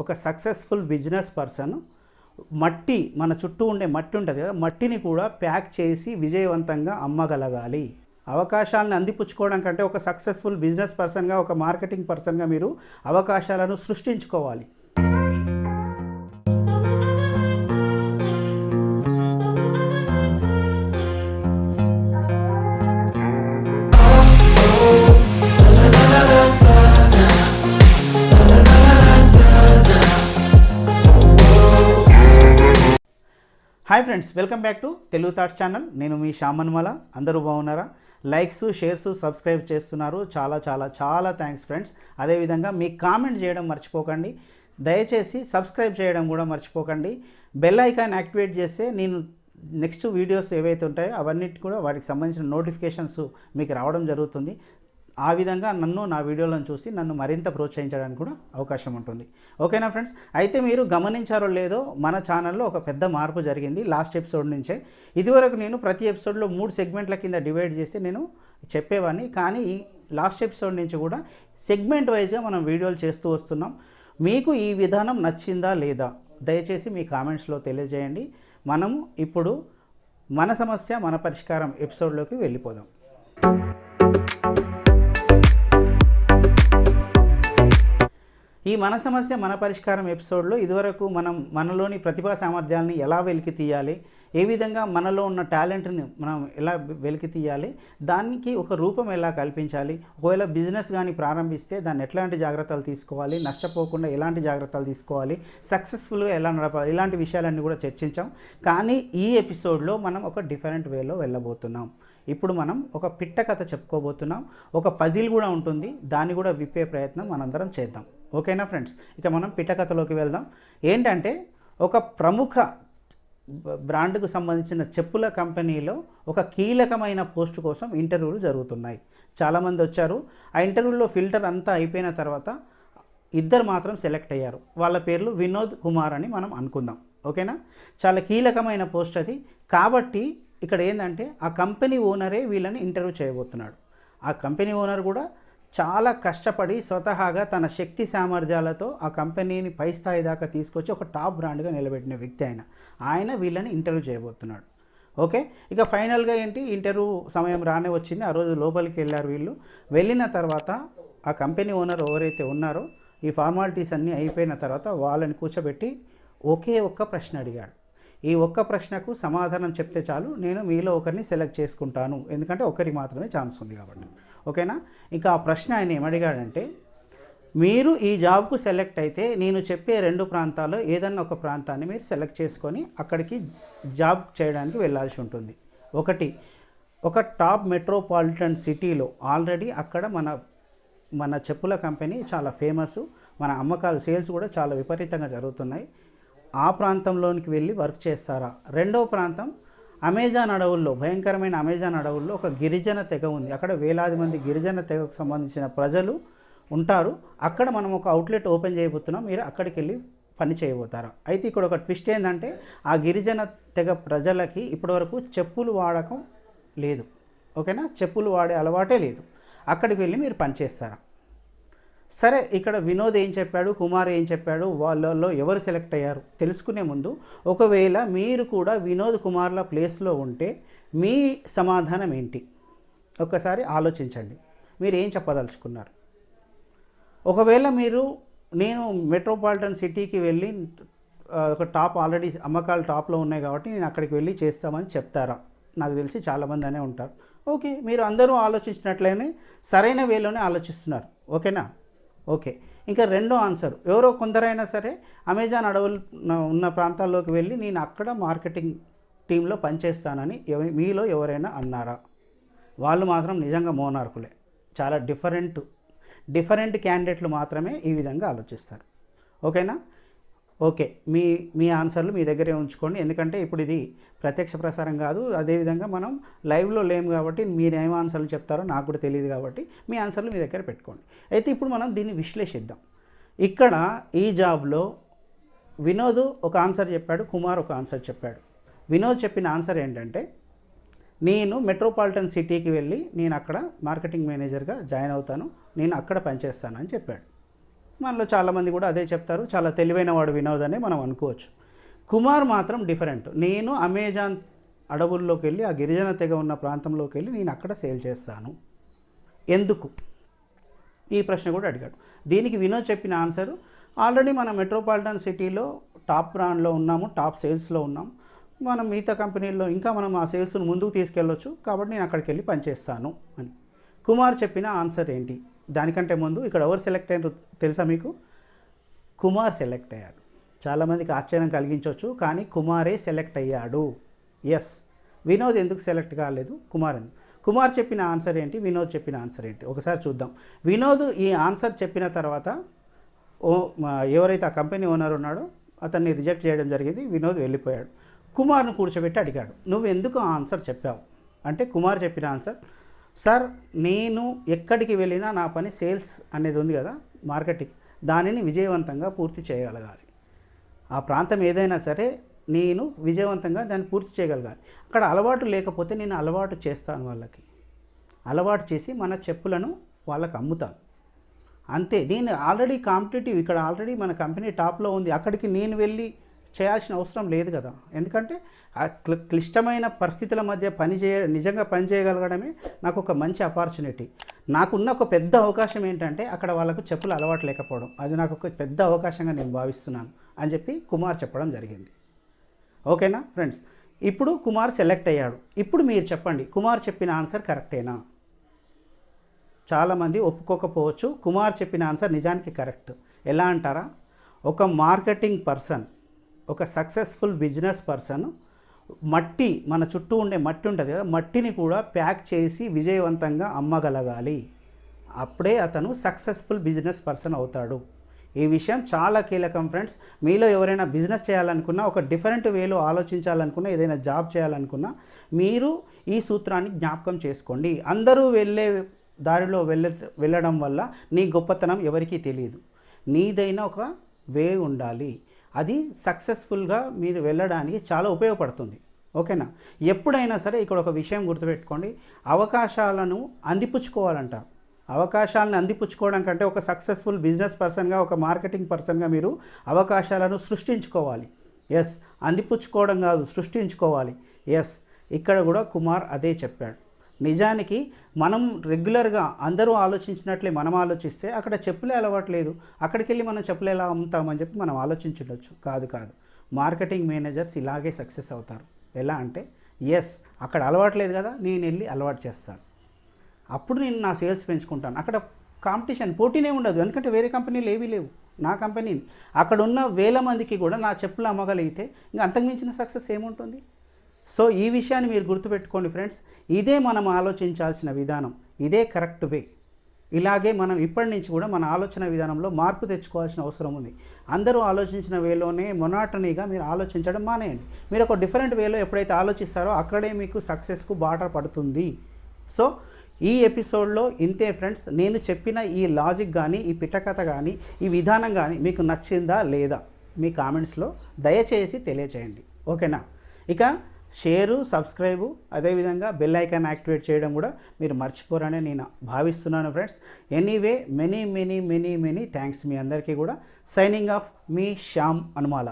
ఒక successful business person మట్టి మన చుట్టూ ఉండే మట్టి ఉంటుంది కదా, మట్టిని కూడా ప్యాక్ చేసి విజయవంతంగా అమ్మగలగాలి. అవకాశాలను అందిపుచ్చుకోవడం కంటే ఒక సక్సెస్ఫుల్ బిజినెస్ పర్సన్గా, ఒక మార్కెటింగ్ పర్సన్గా మీరు అవకాశాలను సృష్టించుకోవాలి. Hi friends, welcome back to Telugu thoughts channel. నేను మీ శ్యామన్మల. అందరూ బాగున్నారా? లైక్స్, షేర్స్, సబ్స్క్రైబ్ చేస్తున్నారు. చాలా చాలా చాలా థ్యాంక్స్ ఫ్రెండ్స్. అదేవిధంగా మీ కామెంట్ చేయడం మర్చిపోకండి. దయచేసి సబ్స్క్రైబ్ చేయడం కూడా మర్చిపోకండి. బెల్ ఐకాన్ యాక్టివేట్ చేస్తే నేను నెక్స్ట్ వీడియోస్ ఏవైతే ఉంటాయో అవన్నిటి కూడా వాటికి సంబంధించిన నోటిఫికేషన్స్ మీకు రావడం జరుగుతుంది. ఆ విధంగా నా వీడియోలను చూసి నన్ను మరింత ప్రోత్సహించడానికి కూడా అవకాశం ఉంటుంది. ఓకేనా ఫ్రెండ్స్? అయితే మీరు గమనించారో లేదో, మన ఛానల్లో ఒక పెద్ద మార్పు జరిగింది లాస్ట్ ఎపిసోడ్ నుంచే. ఇదివరకు నేను ప్రతి ఎపిసోడ్లో 3 సెగ్మెంట్ల కింద డివైడ్ చేసి నేను చెప్పేవాడిని. కానీ ఈ లాస్ట్ ఎపిసోడ్ నుంచి కూడా సెగ్మెంట్ వైజ్గా మనం వీడియోలు చేస్తూ వస్తున్నాం. మీకు ఈ విధానం నచ్చిందా లేదా దయచేసి మీ కామెంట్స్లో తెలియజేయండి. మనము ఇప్పుడు మన సమస్య మన పరిష్కారం ఎపిసోడ్లోకి వెళ్ళిపోదాం. ఈ మన సమస్య మన పరిష్కారం ఎపిసోడ్లో ఇదివరకు మనం మనలోని ప్రతిభా సామర్థ్యాలని ఎలా వెలికి తీయాలి, ఏ విధంగా మనలో ఉన్న టాలెంట్ని మనం ఎలా వెలికి తీయాలి, దానికి ఒక రూపం ఎలా కల్పించాలి, ఒకవేళ బిజినెస్ కానీ ప్రారంభిస్తే దాన్ని ఎట్లాంటి జాగ్రత్తలు తీసుకోవాలి, నష్టపోకుండా ఎలాంటి జాగ్రత్తలు తీసుకోవాలి, సక్సెస్ఫుల్గా ఎలా నడపాలి, ఇలాంటి విషయాలన్నీ కూడా చర్చించాం. కానీ ఈ ఎపిసోడ్లో మనం ఒక డిఫరెంట్ వేలో వెళ్ళబోతున్నాం. ఇప్పుడు మనం ఒక పిట్ట కథ చెప్పుకోబోతున్నాం. ఒక పజిల్ కూడా ఉంటుంది, దాన్ని కూడా విప్పే ప్రయత్నం మనందరం చేద్దాం. ఓకేనా ఫ్రెండ్స్? ఇక మనం పిట్ట కథలోకి వెళ్దాం. ఏంటంటే, ఒక ప్రముఖ బ్రాండ్కు సంబంధించిన చెప్పుల కంపెనీలో ఒక కీలకమైన పోస్టు కోసం ఇంటర్వ్యూలు జరుగుతున్నాయి. చాలామంది వచ్చారు. ఆ ఇంటర్వ్యూలో ఫిల్టర్ అంతా అయిపోయిన తర్వాత 2 మాత్రం సెలెక్ట్ అయ్యారు. వాళ్ళ పేర్లు వినోద్ కుమార్ అని మనం అనుకుందాం. ఓకేనా? చాలా కీలకమైన పోస్ట్ అది. కాబట్టి ఇక్కడ ఏంటంటే, ఆ కంపెనీ ఓనరే వీళ్ళని ఇంటర్వ్యూ చేయబోతున్నాడు. ఆ కంపెనీ ఓనర్ కూడా చాలా కష్టపడి స్వతహాగా తన శక్తి సామర్థ్యాలతో ఆ కంపెనీని పై స్థాయి దాకా తీసుకొచ్చి ఒక టాప్ బ్రాండ్గా నిలబెట్టిన వ్యక్తి ఆయన వీళ్ళని ఇంటర్వ్యూ చేయబోతున్నాడు. ఓకే, ఇక ఫైనల్గా ఏంటి, ఇంటర్వ్యూ సమయం రానే వచ్చింది. ఆ రోజు లోపలికి వెళ్ళారు వీళ్ళు. వెళ్ళిన తర్వాత ఆ కంపెనీ ఓనర్ ఎవరైతే ఉన్నారో, ఈ ఫార్మాలిటీస్ అన్నీ అయిపోయిన తర్వాత వాళ్ళని కూర్చోబెట్టి ఒకే ఒక్క ప్రశ్న అడిగాడు. ఈ ఒక్క ప్రశ్నకు సమాధానం చెప్తే చాలు, నేను మీలో ఒకరిని సెలెక్ట్ చేసుకుంటాను. ఎందుకంటే ఒకరికి మాత్రమే ఛాన్స్ ఉంది కాబట్టి. ఓకేనా? ఇంకా ఆ ప్రశ్న ఆయన ఏమడిగాడంటే, మీరు ఈ జాబ్కు సెలెక్ట్ అయితే నేను చెప్పే 2 ప్రాంతాల్లో ఏదన్నా ఒక ప్రాంతాన్ని మీరు సెలెక్ట్ చేసుకొని అక్కడికి జాబ్ చేయడానికి వెళ్ళాల్సి ఉంటుంది. ఒకటి, ఒక టాప్ మెట్రోపాలిటన్ సిటీలో ఆల్రెడీ అక్కడ మన చెప్పుల కంపెనీ చాలా ఫేమస్, మన అమ్మకాలు సేల్స్ కూడా చాలా విపరీతంగా జరుగుతున్నాయి. ఆ ప్రాంతంలోనికి వెళ్ళి వర్క్ చేస్తారా? రెండవ ప్రాంతం, అమెజాన్ అడవుల్లో, భయంకరమైన అమెజాన్ అడవుల్లో ఒక గిరిజన తెగ ఉంది. అక్కడ వేలాది మంది గిరిజన తెగకు సంబంధించిన ప్రజలు ఉంటారు. అక్కడ మనం ఒక అవుట్లెట్ ఓపెన్ చేయబోతున్నాం, మీరు అక్కడికి వెళ్ళి పని చేయబోతారా? అయితే ఇక్కడ ఒక ట్విస్ట్ ఏంటంటే, ఆ గిరిజన తెగ ప్రజలకి ఇప్పటివరకు చెప్పులు వాడకం లేదు. ఓకేనా? చెప్పులు వాడే అలవాటే లేదు. అక్కడికి వెళ్ళి మీరు పని చేస్తారా? సరే, ఇక్కడ వినోద్ ఏం చెప్పాడు, కుమార్ ఏం చెప్పాడు, వాళ్ళల్లో ఎవరు సెలెక్ట్ అయ్యారు తెలుసుకునే ముందు, ఒకవేళ మీరు కూడా వినోద్ కుమార్ల ప్లేస్లో ఉంటే మీ సమాధానం ఏంటి ఒక్కసారి ఆలోచించండి. మీరు ఏం చెప్పదలుచుకున్నారు? ఒకవేళ నేను మెట్రోపాలిటన్ సిటీకి వెళ్ళి ఒక టాప్ ఆల్రెడీ అమ్మకాలు టాప్లో ఉన్నాయి కాబట్టి నేను అక్కడికి వెళ్ళి చేస్తామని చెప్తారా? నాకు తెలిసి చాలామంది అనే ఉంటారు. ఓకే, మీరు అందరూ ఆలోచించినట్లయితే సరైన వేలోనే ఆలోచిస్తున్నారు. ఓకేనా? ఓకే, ఇంకా రెండో ఆన్సర్, ఎవరో కొందరైనా సరే అమెజాన్ అడవులు ఉన్న ప్రాంతాల్లోకి వెళ్ళి నేను అక్కడ మార్కెటింగ్ టీంలో పనిచేస్తానని మీలో ఎవరైనా అన్నారా? వాళ్ళు మాత్రం నిజంగా మోనార్కులే. చాలా డిఫరెంట్ క్యాండిడేట్లు మాత్రమే ఈ విధంగా ఆలోచిస్తారు. ఓకేనా? ఓకే, మీ ఆన్సర్లు మీ దగ్గరే ఉంచుకోండి. ఎందుకంటే ఇప్పుడు ఇది ప్రత్యక్ష ప్రసారం కాదు, అదేవిధంగా మనం లైవ్లో లేము కాబట్టి మీరు ఏం ఆన్సర్లు చెప్తారో నాకు కూడా తెలియదు కాబట్టి మీ ఆన్సర్లు మీ దగ్గర పెట్టుకోండి. అయితే ఇప్పుడు మనం దీన్ని విశ్లేషిద్దాం. ఇక్కడ ఈ జాబ్లో వినోద్ ఒక ఆన్సర్ చెప్పాడు, కుమార్ ఒక ఆన్సర్ చెప్పాడు. వినోద్ చెప్పిన ఆన్సర్ ఏంటంటే, నేను మెట్రోపాలిటన్ సిటీకి వెళ్ళి నేను అక్కడ మార్కెటింగ్ మేనేజర్గా జాయిన్ అవుతాను, నేను అక్కడ పనిచేస్తానని చెప్పాడు. మనలో చాలామంది కూడా అదే చెప్తారు, చాలా తెలివైన వాడు వినోద్ అని మనం అనుకోవచ్చు. కుమార్ మాత్రం డిఫరెంట్. నేను అమెజాన్ అడవుల్లోకి వెళ్ళి ఆ గిరిజన తెగ ఉన్న ప్రాంతంలోకి వెళ్ళి నేను అక్కడ సేల్ చేస్తాను. ఎందుకు? ఈ ప్రశ్న కూడా అడిగాడు. దీనికి వినోద్ చెప్పిన ఆన్సరు, ఆల్రెడీ మనం మెట్రోపాలిటన్ సిటీలో టాప్ బ్రాండ్లో ఉన్నాము, టాప్ సేల్స్లో ఉన్నాము, మనం మిగతా కంపెనీల్లో ఇంకా మనం ఆ సేల్స్ను ముందుకు తీసుకెళ్ళొచ్చు, కాబట్టి నేను అక్కడికి వెళ్ళి పనిచేస్తాను అని. కుమార్ చెప్పిన ఆన్సర్ ఏంటి? దానికంటే ముందు ఇక్కడ ఎవరు సెలెక్ట్ అయ్యారు తెలుసా మీకు? కుమార్ సెలెక్ట్ అయ్యాడు. చాలామందికి ఆశ్చర్యం కలిగించవచ్చు, కానీ కుమారే సెలెక్ట్ అయ్యాడు. ఎస్, వినోద్ ఎందుకు సెలెక్ట్ కాలేదు? కుమార్ ఎందుకు? కుమార్ చెప్పిన ఆన్సర్ ఏంటి, వినోద్ చెప్పిన ఆన్సర్ ఏంటి ఒకసారి చూద్దాం. వినోద్ ఈ ఆన్సర్ చెప్పిన తర్వాత ఎవరైతే ఆ కంపెనీ ఓనర్ ఉన్నాడో అతన్ని రిజెక్ట్ చేయడం జరిగింది. వినోద్ వెళ్ళిపోయాడు. కుమార్ను కూర్చోబెట్టి అడిగాడు, నువ్వు ఎందుకు ఆన్సర్ చెప్పావు అంటే కుమార్ చెప్పిన ఆన్సర్, సార్ నేను ఎక్కడికి వెళ్ళినా నా పని సేల్స్ అనేది ఉంది కదా, మార్కెటింగ్, దానిని విజయవంతంగా పూర్తి చేయగలగాలి. ఆ ప్రాంతం ఏదైనా సరే నేను విజయవంతంగా దాన్ని పూర్తి చేయగలగాలి. అక్కడ అలవాటు లేకపోతే నేను అలవాటు చేస్తాను, వాళ్ళకి అలవాటు చేసి మన చెప్పులను వాళ్ళకి అమ్ముతాను, అంతే. నేను ఆల్రెడీ కాంపిటేటివ్, ఇక్కడ ఆల్రెడీ మన కంపెనీ టాప్లో ఉంది, అక్కడికి నేను వెళ్ళి చేయాల్సిన అవసరం లేదు కదా. ఎందుకంటే ఆ క్లిష్టమైన పరిస్థితుల మధ్య నిజంగా పని చేయగలగడమే నాకు ఒక మంచి ఆపర్చునిటీ. నాకున్న ఒక పెద్ద అవకాశం ఏంటంటే అక్కడ వాళ్ళకు చెప్పులు అలవాటు లేకపోవడం, అది నాకు ఒక పెద్ద అవకాశంగా నేను భావిస్తున్నాను అని చెప్పి కుమార్ చెప్పడం జరిగింది. ఓకేనా ఫ్రెండ్స్? ఇప్పుడు కుమార్ సెలెక్ట్ అయ్యాడు. ఇప్పుడు మీరు చెప్పండి, కుమార్ చెప్పిన ఆన్సర్ కరెక్టేనా? చాలామంది ఒప్పుకోకపోవచ్చు. కుమార్ చెప్పిన ఆన్సర్ నిజానికి కరెక్ట్. ఎలా అంటారా? ఒక మార్కెటింగ్ పర్సన్, ఒక సక్సెస్ఫుల్ బిజినెస్ పర్సన్ మట్టి, మన చుట్టూ ఉండే మట్టి ఉంటుంది కదా, మట్టిని కూడా ప్యాక్ చేసి విజయవంతంగా అమ్మగలగాలి. అప్పుడే అతను సక్సెస్ఫుల్ బిజినెస్ పర్సన్ అవుతాడు. ఈ విషయం చాలా కీలకం ఫ్రెండ్స్. మీలో ఎవరైనా బిజినెస్ చేయాలనుకున్నా, ఒక డిఫరెంట్ వేలో ఆలోచించాలనుకున్నా, ఏదైనా జాబ్ చేయాలనుకున్నా మీరు ఈ సూత్రాన్ని జ్ఞాపకం చేసుకోండి. అందరూ వెళ్ళే దారిలో వెళ్ళడం వల్ల నీ గొప్పతనం ఎవరికీ తెలియదు. నీదైనా ఒక వే ఉండాలి, అది సక్సెస్ఫుల్గా మీరు వెళ్ళడానికి చాలా ఉపయోగపడుతుంది. ఓకేనా? ఎప్పుడైనా సరే ఇక్కడ ఒక విషయం గుర్తుపెట్టుకోండి, అవకాశాలను అందిపుచ్చుకోవాలంటారు. అవకాశాలను అందిపుచ్చుకోవడం కంటే ఒక సక్సెస్ఫుల్ బిజినెస్ పర్సన్గా, ఒక మార్కెటింగ్ పర్సన్గా మీరు అవకాశాలను సృష్టించుకోవాలి. ఎస్, అందిపుచ్చుకోవడం కాదు, సృష్టించుకోవాలి. ఎస్, ఇక్కడ కూడా కుమార్ అదే చెప్పాడు. నిజానికి మనం రెగ్యులర్గా అందరూ ఆలోచించినట్లే మనం ఆలోచిస్తే అక్కడ చెప్పులే అలవాట్లేదు, అక్కడికి వెళ్ళి మనం చెప్పులు ఎలా అమ్ముతామని చెప్పి మనం ఆలోచించవచ్చు. కాదు, మార్కెటింగ్ మేనేజర్స్ ఇలాగే సక్సెస్ అవుతారు. ఎలా అంటే, ఎస్ అక్కడ అలవాట్లేదు కదా, నేను వెళ్ళి అలవాటు చేస్తాను, అప్పుడు నేను నా సేల్స్ పెంచుకుంటాను. అక్కడ కాంపిటీషన్, పోటీనే ఉండదు, ఎందుకంటే వేరే కంపెనీలు ఏవీ లేవు. నా కంపెనీని అక్కడ ఉన్న వేల మందికి కూడా నా చెప్పులు అమ్మగలిగితే ఇంకా అంతకుమించిన సక్సెస్ ఏముంటుంది? సో ఈ విషయాన్ని మీరు గుర్తుపెట్టుకోండి ఫ్రెండ్స్. ఇదే మనం ఆలోచించాల్సిన విధానం, ఇదే కరెక్ట్ వే. ఇలాగే మనం ఇప్పటి నుంచి కూడా మన ఆలోచన విధానంలో మార్పు తెచ్చుకోవాల్సిన అవసరం ఉంది. అందరూ ఆలోచించిన వేలోనే మొనాటనీగా మీరు ఆలోచించడం మానేయండి. మీరు ఒక డిఫరెంట్ వేలో ఎప్పుడైతే ఆలోచిస్తారో అక్కడే మీకు సక్సెస్కు బాట పడుతుంది. సో ఈ ఎపిసోడ్లో ఇంతే ఫ్రెండ్స్. నేను చెప్పిన ఈ లాజిక్ కానీ, ఈ పిట్టకథ కానీ, ఈ విధానం కానీ మీకు నచ్చిందా లేదా మీ కామెంట్స్లో దయచేసి తెలియచేయండి. ఓకేనా? ఇక షేరు, సబ్స్క్రైబు, అదేవిధంగా బెల్ ఐకాన్ యాక్టివేట్ చేయడం కూడా మీరు మర్చిపోరని నేను భావిస్తున్నాను ఫ్రెండ్స్. ఎనీవే మెనీ థ్యాంక్స్ మీ అందరికీ కూడా. సైనింగ్ ఆఫ్ మీ శ్యామ్ అనుమాల.